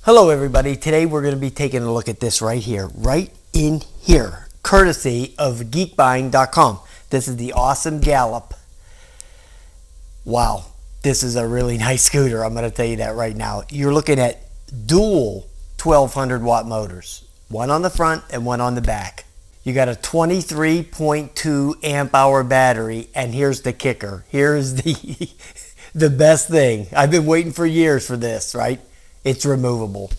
Hello everybody, today we're going to be taking a look at this right here, right in here, courtesy of geekbuying.com. This is the Ausom Gallop. Wow, this is a really nice scooter, I'm going to tell you that right now. You're looking at dual 1200 watt motors, one on the front and one on the back. You got a 23.2 amp hour battery, and here's the kicker. Here's the best thing. I've been waiting for years for this, right? It's removable.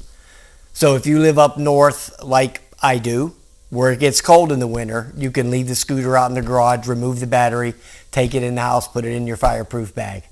So if you live up north like I do, where it gets cold in the winter, you can leave the scooter out in the garage, remove the battery, take it in the house, put it in your fireproof bag.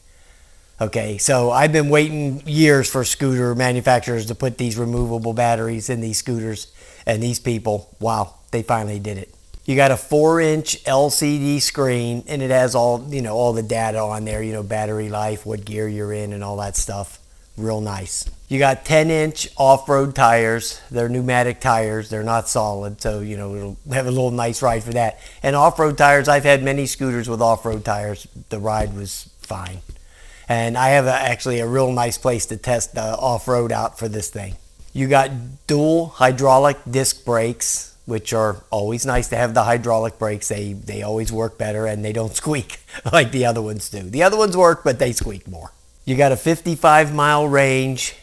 Okay, so I've been waiting years for scooter manufacturers to put these removable batteries in these scooters, and these people, wow, they finally did it. You got a 4-inch LCD screen, and it has all the data on there, battery life, what gear you're in, and all that stuff. Real nice. You got 10-inch off-road tires. They're pneumatic tires. They're not solid, so it'll have a little nice ride for that. And off-road tires, I've had many scooters with off-road tires. The ride was fine. And I have actually a real nice place to test the off-road out for this thing. You got dual hydraulic disc brakes, which are always nice to have. The hydraulic brakes. They always work better, and they don't squeak like the other ones do. The other ones work, but they squeak more. You got a 55-mile range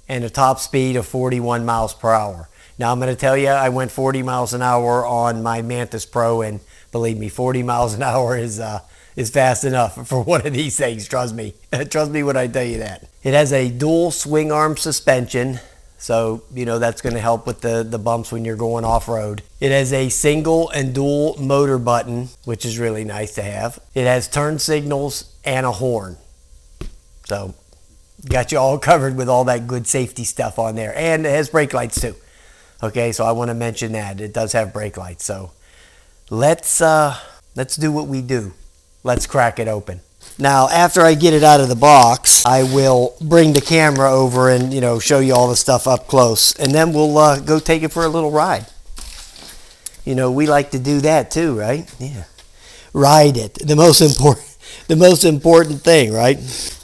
and a top speed of 41 miles per hour. Now I'm going to tell you, I went 40 miles an hour on my Mantis Pro, and believe me, 40 miles an hour is fast enough for one of these things. Trust me. Trust me when I tell you that. It has a dual swing arm suspension, so that's going to help with the bumps when you're going off-road. It has a single and dual motor button, which is really nice to have. It has turn signals and a horn. So, got you all covered with all that good safety stuff on there. And it has brake lights too. Okay, so I want to mention that. It does have brake lights. So, let's do what we do. Let's crack it open. Now, after I get it out of the box, I will bring the camera over and, show you all the stuff up close. And then we'll go take it for a little ride. We like to do that too, right? Yeah. Ride it. The most important thing, right?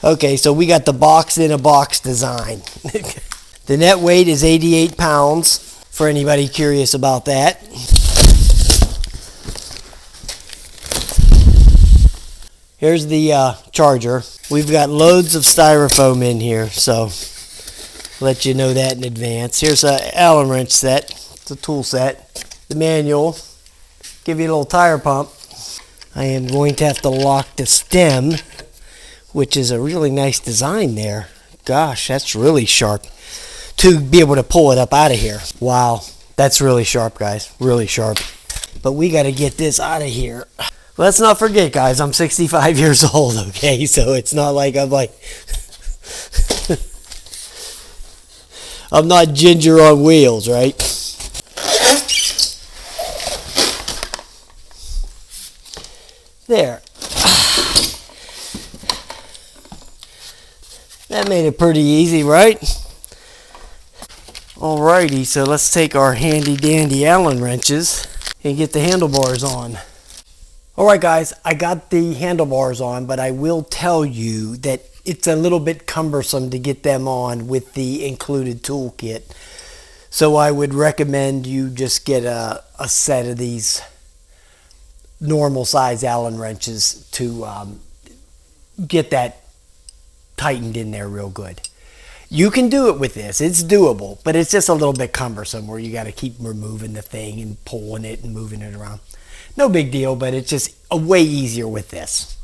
Okay, so we got the box in a box design. The net weight is 88 pounds, for anybody curious about that. Here's the charger. We've got loads of styrofoam in here, so let you know that in advance. Here's an Allen wrench set. It's a tool set. The manual. Give you a little tire pump. I am going to have to lock the stem, which is a really nice design there. Gosh, that's really sharp, to be able to pull it up out of here. Wow, that's really sharp, guys, really sharp. But we got to get this out of here. Let's not forget, guys, I'm 65 years old, okay? So it's not like I'm I'm not Ginger on wheels, right? There. That made it pretty easy, right? Alrighty, so let's take our handy dandy Allen wrenches and get the handlebars on. Alright guys, I got the handlebars on, but I will tell you that it's a little bit cumbersome to get them on with the included toolkit. So I would recommend you just get a set of these normal size Allen wrenches to get that tightened in there real good. You can do it with this. It's doable, but it's just a little bit cumbersome where you got to keep removing the thing and pulling it and moving it around. No big deal, but it's just a way easier with this.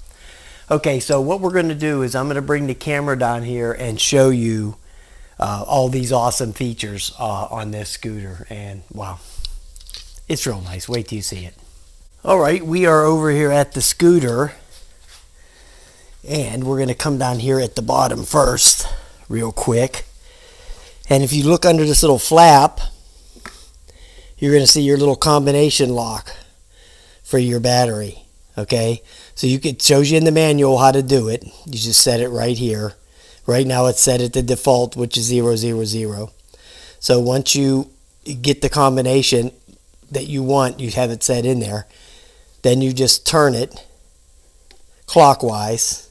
Okay, so what we're going to do is I'm going to bring the camera down here and show you all these awesome features on this scooter. And wow, it's real nice. Wait till you see it. Alright, we are over here at the scooter, and we're going to come down here at the bottom first, real quick. And if you look under this little flap, you're going to see your little combination lock for your battery. Okay, so it shows you in the manual how to do it. You just set it right here. Right now it's set at the default, which is 000. So once you get the combination that you want, you have it set in there. Then you just turn it clockwise,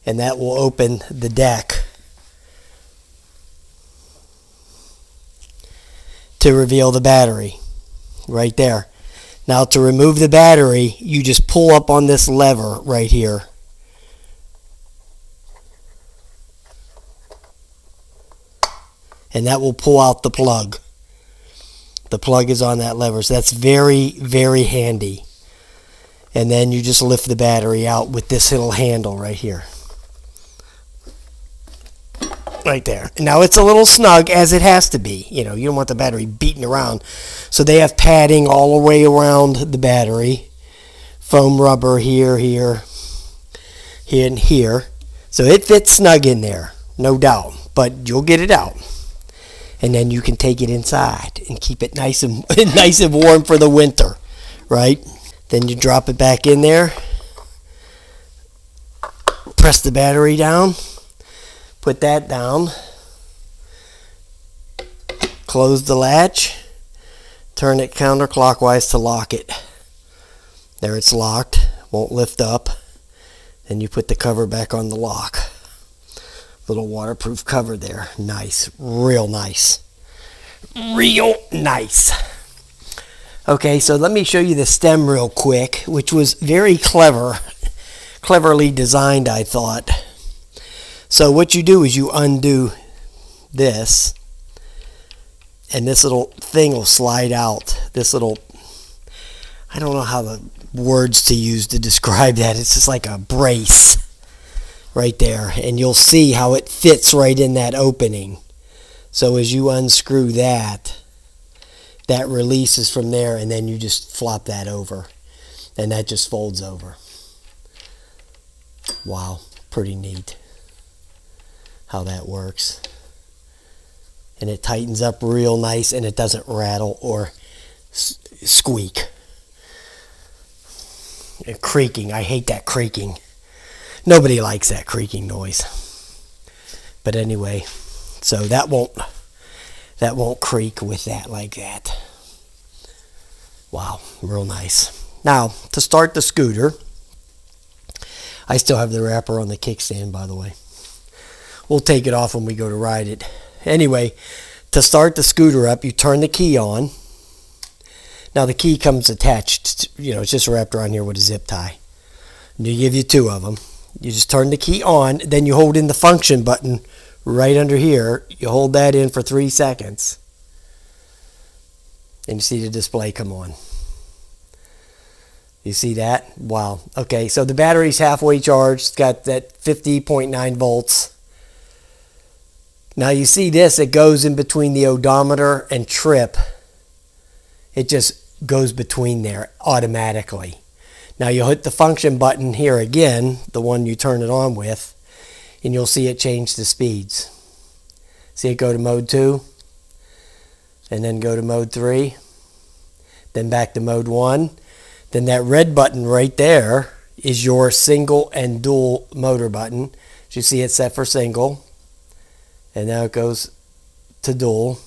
and that will open the deck. to reveal the battery right there. Now to remove the battery, you just pull up on this lever right here. And that will pull out the plug. The plug is on that lever, so that's very, very handy. And then you just lift the battery out with this little handle right here. Right there. Now it's a little snug, as it has to be. You know, you don't want the battery beating around. So they have padding all the way around the battery. Foam rubber here, here, and here. So it fits snug in there, no doubt. But you'll get it out. And then you can take it inside and keep it nice and nice and warm for the winter, right? Then you drop it back in there. Press the battery down. Put that down. Close the latch. Turn it counterclockwise to lock it. There, it's locked. Won't lift up. Then you put the cover back on the lock. Little waterproof cover there. Nice. Real nice. Real nice. Okay, so let me show you the stem real quick, which was very cleverly designed, I thought. So what you do is you undo this, and this little thing will slide out. This little, I don't know how the words to use to describe that. It's just like a brace right there, and you'll see how it fits right in that opening. So as you unscrew that, that releases from there, and then you just flop that over, and that just folds over. Wow, pretty neat how that works. And it tightens up real nice, and it doesn't rattle or squeak. And creaking, I hate that creaking. Nobody likes that creaking noise. But anyway, so that won't creak with that like that. Wow, real nice. Now, to start the scooter, I still have the wrapper on the kickstand, by the way. We'll take it off when we go to ride it. Anyway, to start the scooter up, you turn the key on. Now the key comes attached, it's just wrapped around here with a zip tie. And you give you two of them. You just turn the key on, then you hold in the function button right under here. You hold that in for 3 seconds. And you see the display come on. You see that? Wow. Okay, so the battery's halfway charged. It's got that 50.9 volts. Now you see this, it goes in between the odometer and trip. It just goes between there automatically. Now you'll hit the function button here again, the one you turn it on with, and you'll see it change the speeds. See it go to mode 2, and then go to mode 3, then back to mode 1. Then that red button right there is your single and dual motor button. As you see, it's set for single. And now it goes to dual.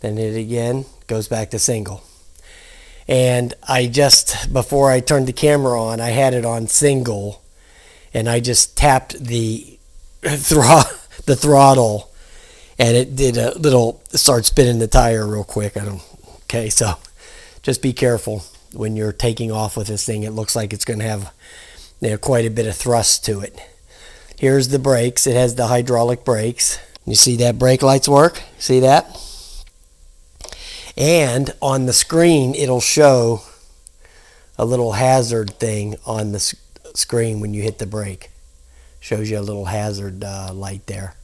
Then hit it again, goes back to single. And I just, before I turned the camera on, I had it on single. And I just tapped the throttle. And it did a little, start spinning the tire real quick. Okay, so just be careful when you're taking off with this thing. It looks like it's going to have quite a bit of thrust to it. Here's the brakes. It has the hydraulic brakes. You see that brake lights work? See that? And on the screen, it'll show a little hazard thing on the screen when you hit the brake. Shows you a little hazard light there.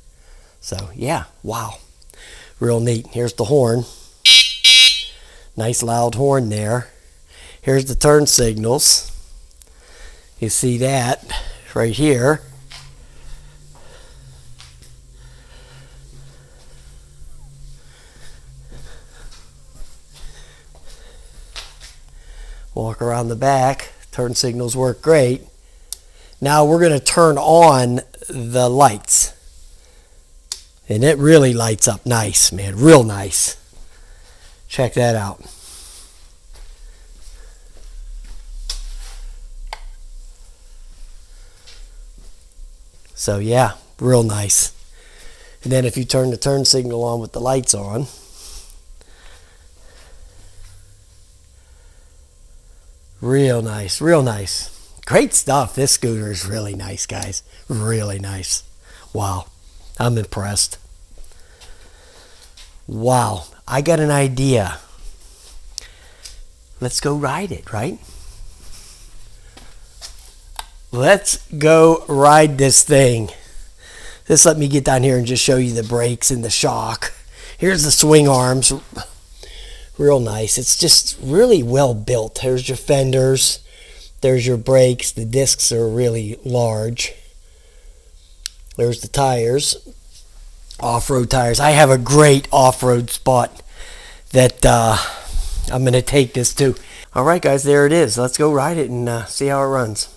So, yeah, wow. Real neat. Here's the horn. Nice loud horn there. Here's the turn signals. You see that right here. Walk around the back. Turn signals work great. Now we're going to turn on the lights. And it really lights up nice, man. Real nice. Check that out. So yeah, real nice. And then if you turn the turn signal on with the lights on, Real nice, real nice. Great stuff. This scooter is really nice, guys. Really nice. Wow. I'm impressed. Wow. I got an idea. Let's go ride it, right? Let's go ride this thing. Just let me get down here and just show you the brakes and the shock. Here's the swing arms. Real nice. It's just really well built. There's your fenders. There's your brakes. The discs are really large. There's the tires. Off-road tires. I have a great off-road spot that I'm going to take this to. All right, guys, there it is. Let's go ride it and see how it runs.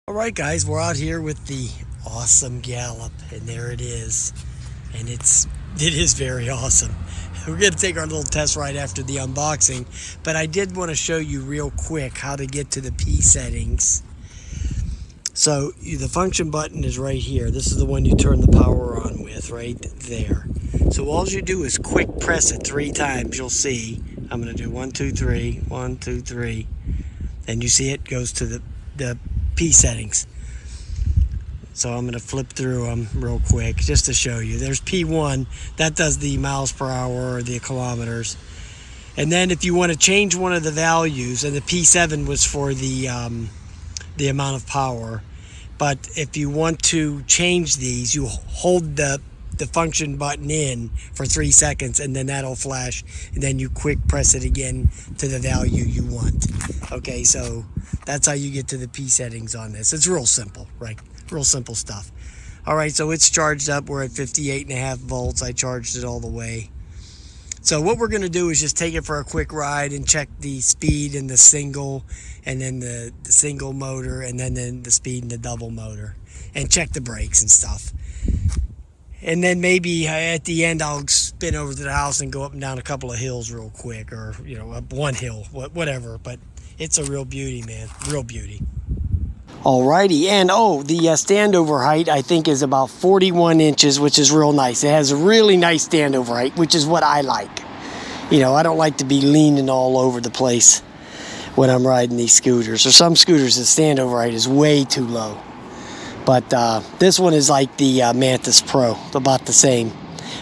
All right, guys, we're out here with the Ausom Gallop, and there it is. And it is very awesome. We're going to take our little test ride after the unboxing, but I did want to show you real quick how to get to the P settings. So the function button is right here. This is the one you turn the power on with, right there. So all you do is quick press it 3 times. You'll see. I'm going to do 1, 2, 3, 1, 2, 3. And you see it goes to the P settings. So I'm going to flip through them real quick just to show you. There's P1. That does the miles per hour or the kilometers. And then if you want to change one of the values, and the P7 was for the amount of power. But if you want to change these, you hold the function button in for 3 seconds, and then that'll flash, and then you quick press it again to the value you want. Okay, so that's how you get to the P settings on this. It's real simple, right? Real simple stuff. All right, so it's charged up. We're at 58.5 volts. I charged it all the way. So what we're going to do is just take it for a quick ride and check the speed in the single, and then the single motor, and then the speed in the double motor, and check the brakes and stuff. And then maybe at the end I'll spin over to the house and go up and down a couple of hills real quick, or up one hill, whatever. But it's a real beauty, man, real beauty. Alrighty, and the standover height I think is about 41 inches, which is real nice. It has a really nice standover height, which is what I like. I don't like to be leaning all over the place when I'm riding these scooters. Or some scooters, the standover height is way too low. But this one is like the Mantis Pro, about the same.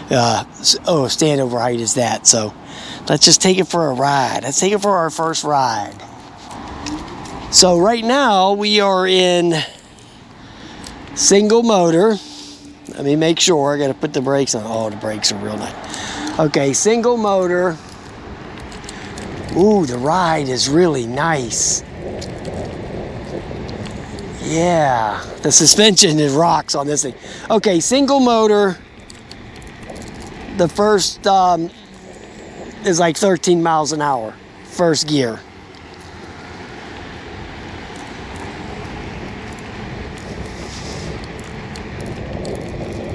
Standover height is that. So let's just take it for a ride. Let's take it for our first ride. So right now we are in single motor. Let me make sure. I got to put the brakes on. Oh, the brakes are real nice. Okay, single motor. Ooh, the ride is really nice. Yeah, the suspension is rocks on this thing. Okay, single motor. The first is like 13 miles an hour, first gear.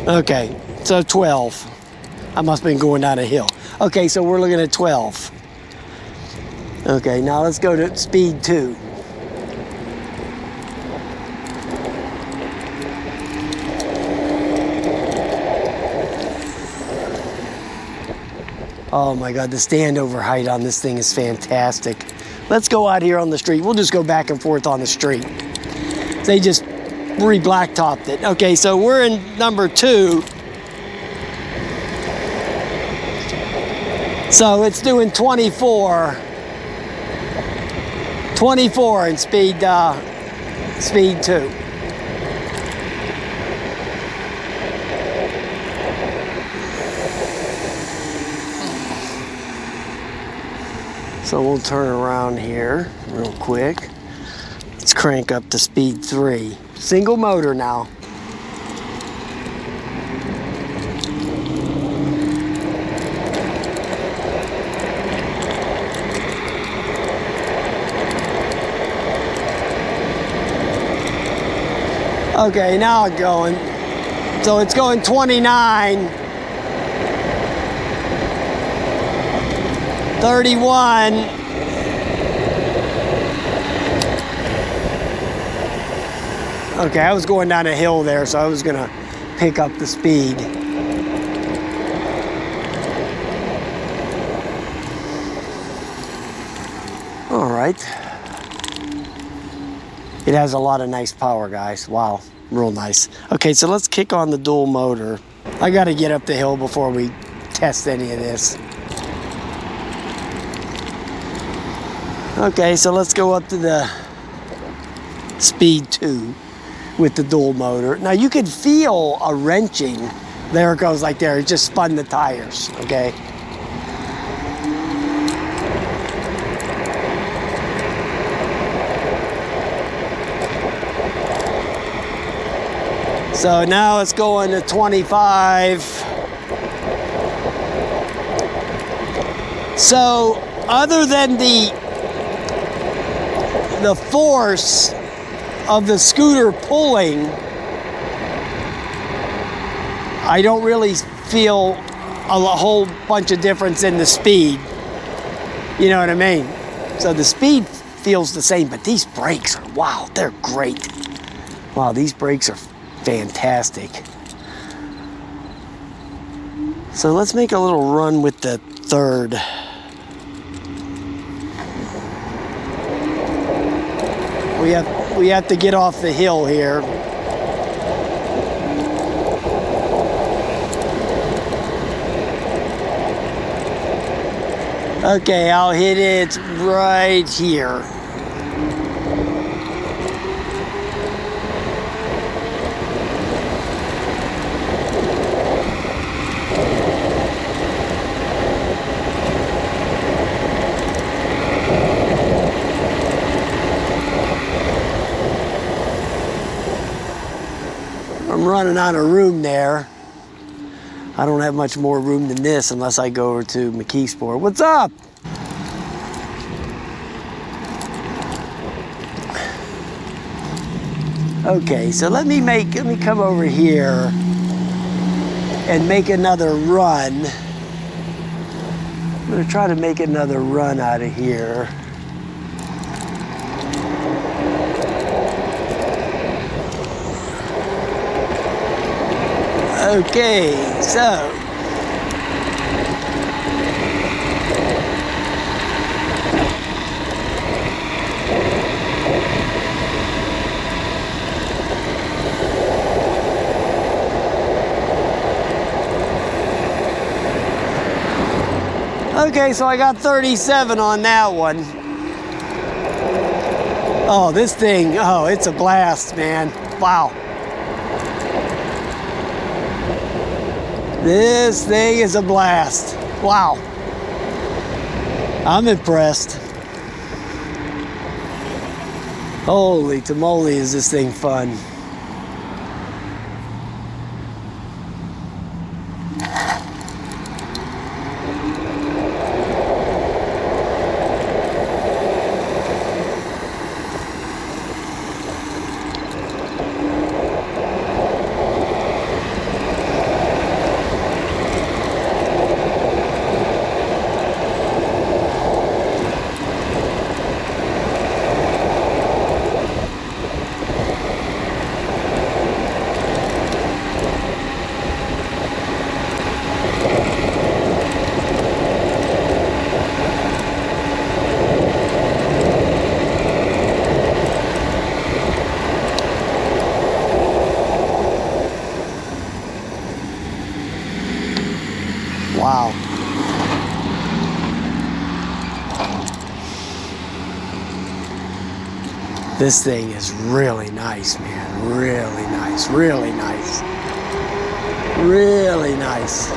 Okay, so 12. I must have been going down a hill. Okay, so we're looking at 12. Okay, now let's go to speed 2. Oh my God, the standover height on this thing is fantastic. Let's go out here on the street. We'll just go back and forth on the street. They just re-blacktopped it. Okay, so we're in number 2. So it's doing 24. 24 in speed 2. So we'll turn around here real quick. Let's crank up to speed 3. Single motor now. Okay, now it's going. So it's going 29. 31. Okay, I was going down a hill there, so I was gonna pick up the speed. right. It has a lot of nice power, guys. Wow, real nice. Okay, so let's kick on the dual motor. I got to get up the hill before we test any of this. Okay, so let's go up to the speed 2 with the dual motor. Now you can feel a wrenching. There it goes, like there. It just spun the tires, okay? So now it's going to 25. So other than the force of the scooter pulling, I don't really feel a whole bunch of difference in the speed. You know what I mean? So the speed feels the same, but these brakes are, wow, they're great. Wow, these brakes are fantastic. So let's make a little run with the third. We have to get off the hill here. Okay, I'll hit it right here. I'm running out of room there. I don't have much more room than this unless I go over to McKeesport. What's up? Okay, so let me come over here and make another run. I'm gonna try to make another run out of here. Okay, so I got 37 on that one. Oh, this thing, oh, it's a blast, man. Wow. This thing is a blast. Wow. I'm impressed. Holy tamale, is this thing fun. Wow. This thing is really nice, man. Really nice, really nice. Really nice.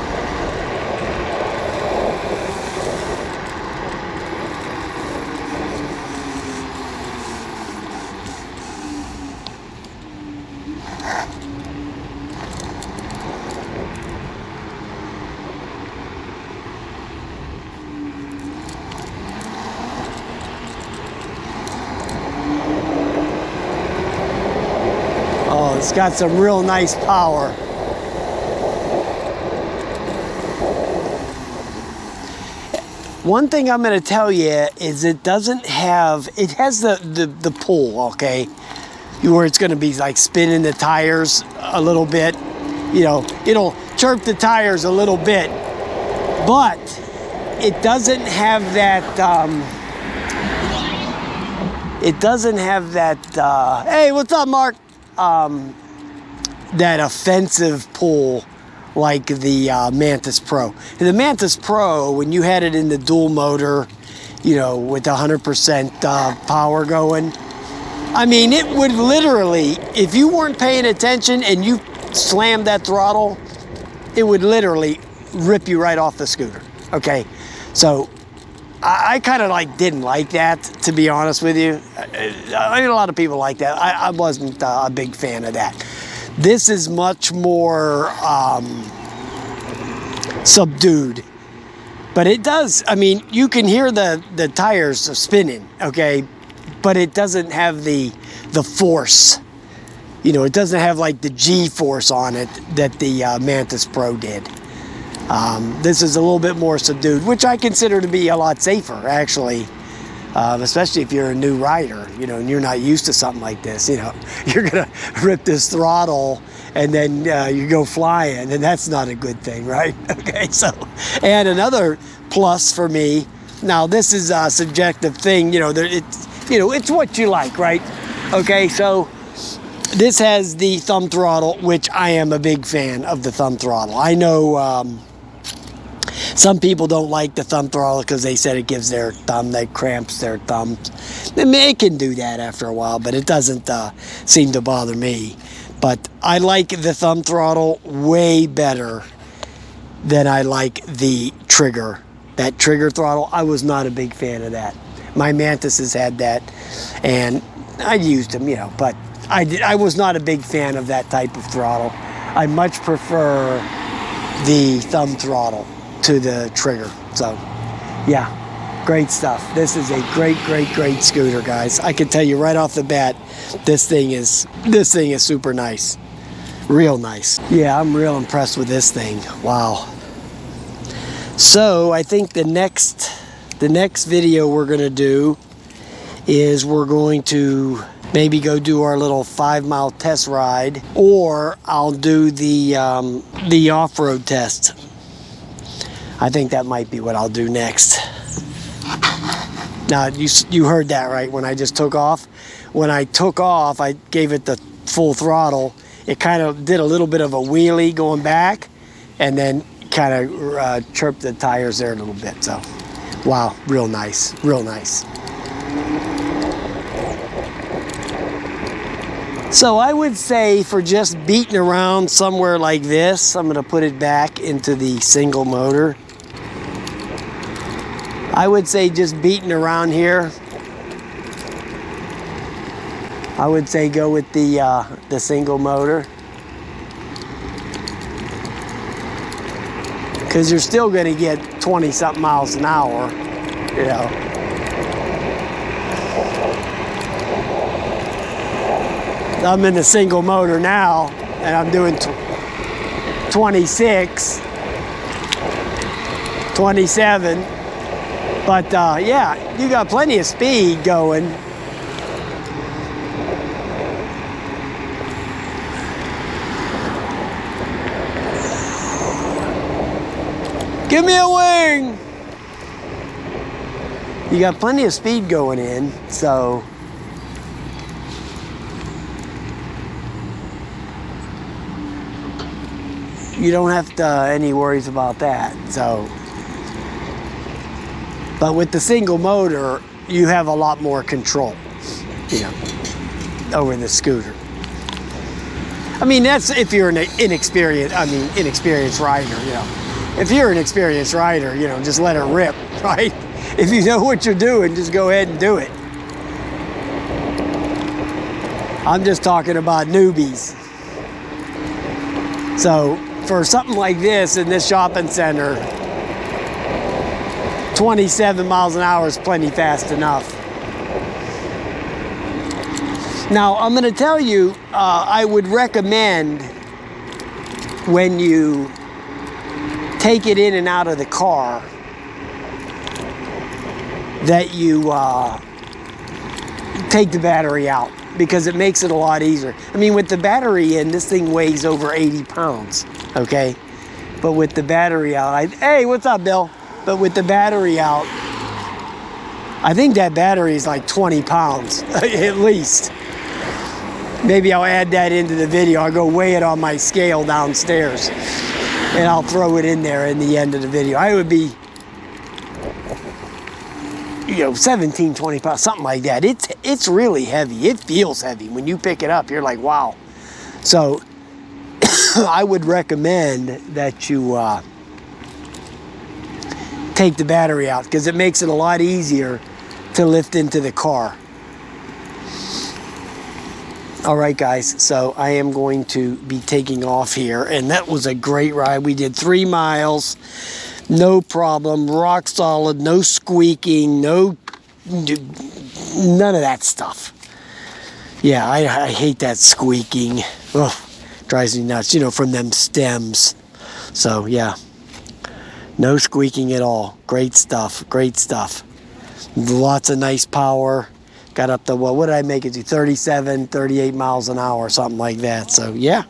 Oh, it's got some real nice power. One thing I'm going to tell you is it doesn't have, it has the pull, okay, where it's going to be like spinning the tires a little bit. You know, it'll chirp the tires a little bit, but it doesn't have that it doesn't have that, hey, what's up, Mark? That offensive pull like the Mantis Pro. The Mantis Pro, when you had it in the dual motor, you know, with 100% power going, I mean, it would literally, if you weren't paying attention and you slammed that throttle, it would literally rip you right off the scooter, okay? So I kind of like didn't like that, to be honest with you. I mean, a lot of people like that. I wasn't a big fan of that. This is much more subdued, but it does, I mean, you can hear the tires spinning, okay? But it doesn't have the force. You know, it doesn't have like the G-force on it that the Mantis Pro did. This is a little bit more subdued, which I consider to be a lot safer, actually. Especially if you're a new rider, you know, and you're not used to something like this. You know, you're gonna rip this throttle and then you go flying, and that's not a good thing, right? Okay, so, and another plus for me, now this is a subjective thing, you know, it's what you like, right? Okay, so this has the thumb throttle, which I am a big fan of the thumb throttle. I know some people don't like the thumb throttle because they said it gives their thumb, that cramps their thumbs. It can do that after a while, but it doesn't seem to bother me. But I like the thumb throttle way better than I like the trigger. That trigger throttle, I was not a big fan of that. My Mantises had that, and I used them, you know, but I was not a big fan of that type of throttle. I much prefer the thumb throttle to the trigger. So, yeah, great stuff. This is a great, great, great scooter, guys. I can tell you right off the bat, this thing is super nice, real nice. Yeah, I'm real impressed with this thing. Wow. So I think the next video we're gonna do is we're going to maybe go do our little 5-mile test ride, or I'll do the off-road test. I think that might be what I'll do next. Now, you heard that right when I just took off. When I took off, I gave it the full throttle. It kind of did a little bit of a wheelie going back, and then kind of chirped the tires there a little bit. So, wow, real nice, real nice. So I would say for just beating around somewhere like this, I'm going to put it back into the single motor. I would say just beating around here, I would say go with the single motor, because you're still going to get 20-something miles an hour, you know. I'm in the single motor now, and I'm doing 26, 27. But yeah, you got plenty of speed going. Give me a wing! You got plenty of speed going in, so you don't have to any worries about that. So, but with the single motor, you have a lot more control, you know, over the scooter. I mean, that's if you're an inexperienced rider, you know. If you're an experienced rider, you know, just let it rip, right? If you know what you're doing, just go ahead and do it. I'm just talking about newbies. So for something like this in this shopping center, 27 miles an hour is plenty fast enough. Now, I'm going to tell you, I would recommend when you take it in and out of the car that you take the battery out, because it makes it a lot easier. I mean, with the battery in, this thing weighs over 80 pounds, okay? But with the battery out, hey, what's up, Bill? But with the battery out, I think that battery is like 20 pounds, at least. Maybe I'll add that into the video. I'll go weigh it on my scale downstairs, and I'll throw it in there in the end of the video. I would be, 17, 20 pounds, something like that. It's really heavy. It feels heavy. When you pick it up, you're like, wow. So I would recommend that you take the battery out, because it makes it a lot easier to lift into the car. All right, guys, so I am going to be taking off here, and that was a great ride. We did 3 miles, no problem, rock solid, no squeaking, none of that stuff. Yeah, I hate that squeaking. Ugh, drives me nuts, from them stems. So, yeah, no squeaking at all. Great stuff, great stuff. Lots of nice power. Got up to, what did I make it to? 37, 38 miles an hour, something like that. So, yeah.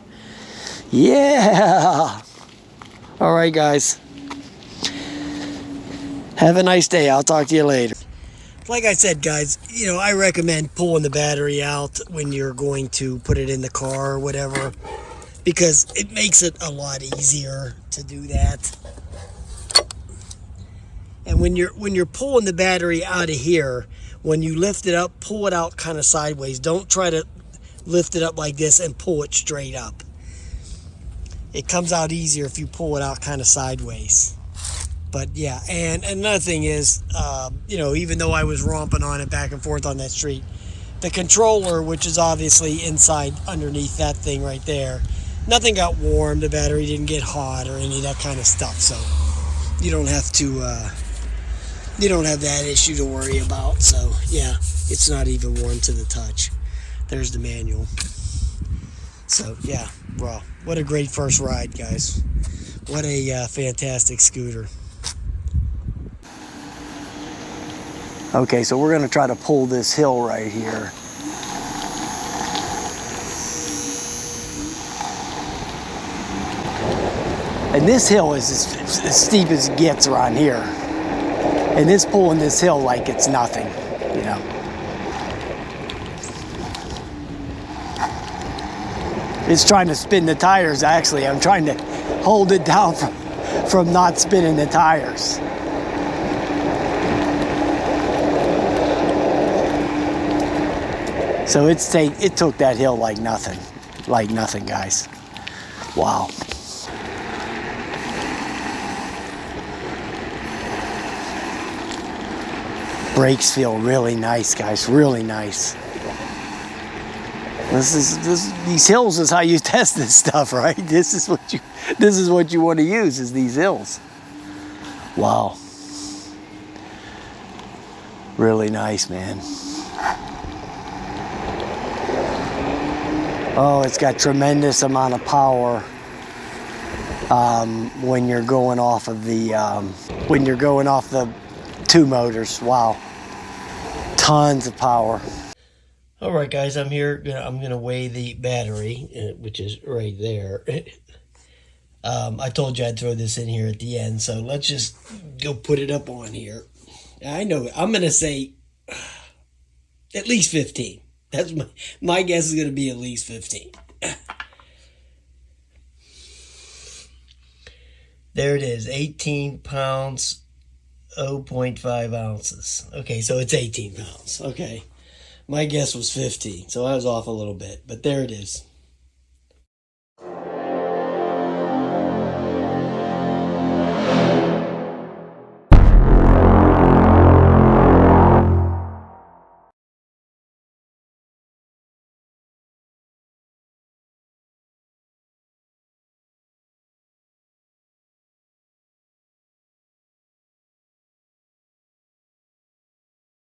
Yeah. All right, guys. Have a nice day. I'll talk to you later. Like I said, guys, I recommend pulling the battery out when you're going to put it in the car or whatever, because it makes it a lot easier to do that. And when you're pulling the battery out of here, when you lift it up, pull it out kind of sideways. Don't try to lift it up like this and pull it straight up. It comes out easier if you pull it out kind of sideways. But yeah, and another thing is, even though I was romping on it back and forth on that street, the controller, which is obviously inside underneath that thing right there, nothing got warm. The battery didn't get hot or any of that kind of stuff. So you don't have to. You don't have that issue to worry about. So yeah, it's not even warm to the touch. There's the manual. So yeah, well, what a great first ride, guys. What a fantastic scooter. Okay, so we're gonna try to pull this hill right here. And this hill is as steep as it gets around here. And it's pulling this hill like it's nothing, It's trying to spin the tires, actually. I'm trying to hold it down from not spinning the tires. So it took that hill like nothing, guys. Wow. Brakes feel really nice, guys, really nice. These hills is how you test this stuff, right? This is what you want to use, is these hills. Wow. Really nice, man. Oh, it's got tremendous amount of power when you're going off of the 2 motors. Wow. Tons of power. All right, guys, I'm here. I'm going to weigh the battery, which is right there. I told you I'd throw this in here at the end, so let's just go put it up on here. I know I'm going to say at least 15. That's my guess is going to be at least 15. There it is, 18 pounds, 0.5 ounces. Okay, so it's 18 pounds. Okay. My guess was 15, so I was off a little bit, but there it is.